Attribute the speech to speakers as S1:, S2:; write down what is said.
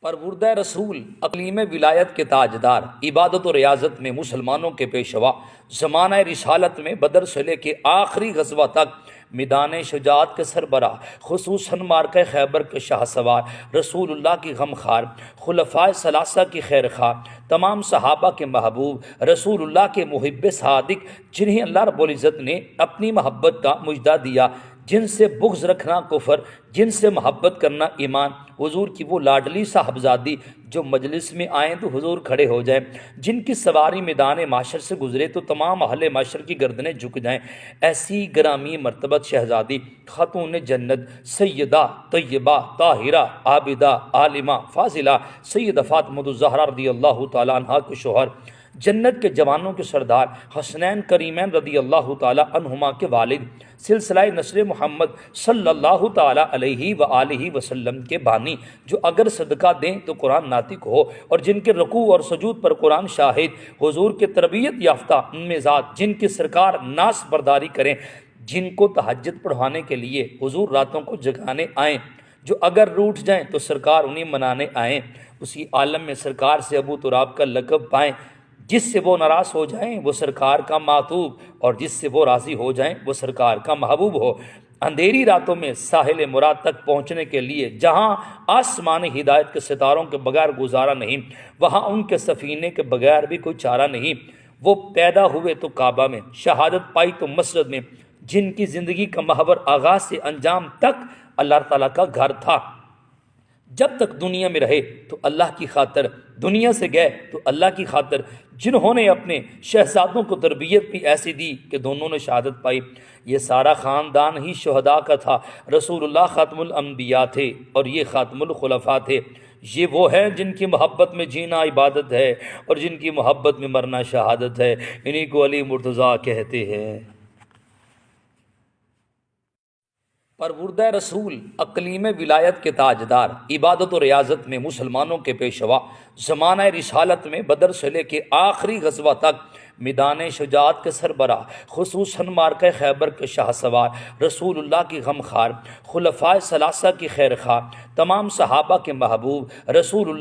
S1: پروردہ رسول اقلیم ولایت کے تاجدار، عبادت و ریاضت میں مسلمانوں کے پیشوا، زمانہ رسالت میں بدر سے لے کے آخری غزوہ تک میدان شجاعت کے سربراہ، خصوصاً معرکہ خیبر کے شاہ سوار، رسول اللہ کی غمخوار، خلفائے ثلاثہ کی خیر خواہ، تمام صحابہ کے محبوب، رسول اللہ کے محب صادق، جنہیں اللہ رب العزت نے اپنی محبت کا مجدہ دیا، جن سے بغض رکھنا کفر، جن سے محبت کرنا ایمان، حضور کی وہ لاڈلی صاحبزادی جو مجلس میں آئیں تو حضور کھڑے ہو جائیں، جن کی سواری میدان معاشر سے گزرے تو تمام اہل معاشر کی گردنیں جھک جائیں، ایسی گرامی مرتبت شہزادی، خاتون جنت، سیدہ طیبہ طاہرہ عابدہ عالمہ فاضلہ، سیدہ فاطمہ الزہرا رضی اللہ تعالیٰ عنہا کے شوہر، جنت کے جوانوں کے سردار، حسنین کریمین رضی اللہ تعالیٰ عنہما کے والد، سلسلہ نسل محمد صلی اللہ تعالیٰ علیہ وآلہ وسلم کے بانی، جو اگر صدقہ دیں تو قرآن ناطق ہو، اور جن کے رکوع اور سجود پر قرآن شاہد، حضور کے تربیت یافتہ ذات، جن کی سرکار ناس برداری کریں، جن کو تہجد پڑھانے کے لیے حضور راتوں کو جگانے آئیں، جو اگر روٹھ جائیں تو سرکار انہیں منانے آئیں، اسی عالم میں سرکار سے ابو تراب کا لقب پائیں، جس سے وہ ناراض ہو جائیں وہ سرکار کا معطوب، اور جس سے وہ راضی ہو جائیں وہ سرکار کا محبوب ہو۔ اندھیری راتوں میں ساحل مراد تک پہنچنے کے لیے جہاں آسمان ہدایت کے ستاروں کے بغیر گزارا نہیں، وہاں ان کے سفینے کے بغیر بھی کوئی چارہ نہیں۔ وہ پیدا ہوئے تو کعبہ میں، شہادت پائی تو مسجد میں، جن کی زندگی کا محور آغاز سے انجام تک اللہ تعالیٰ کا گھر تھا۔ جب تک دنیا میں رہے تو اللہ کی خاطر، دنیا سے گئے تو اللہ کی خاطر، جنہوں نے اپنے شہزادوں کو تربیت بھی ایسی دی کہ دونوں نے شہادت پائی۔ یہ سارا خاندان ہی شہداء کا تھا۔ رسول اللہ خاتم الانبیاء تھے اور یہ خاتم الخلفاء تھے۔ یہ وہ ہیں جن کی محبت میں جینا عبادت ہے اور جن کی محبت میں مرنا شہادت ہے، انہی کو علی مرتضیٰ کہتے ہیں۔ پروردہ رسول اقلیم ولایت کے تاجدار، عبادت و ریاضت میں مسلمانوں کے پیشوا، زمانہ رسالت میں بدر سے لے کے آخری غزوہ تک میدان شجاعت کے سربراہ، خصوصاً معرکہ خیبر کے شاہ سوار، رسول اللہ کی غمخوار، خلفائے ثلاثہ کی خیر خواہ، تمام صحابہ کے محبوب، رسول اللہ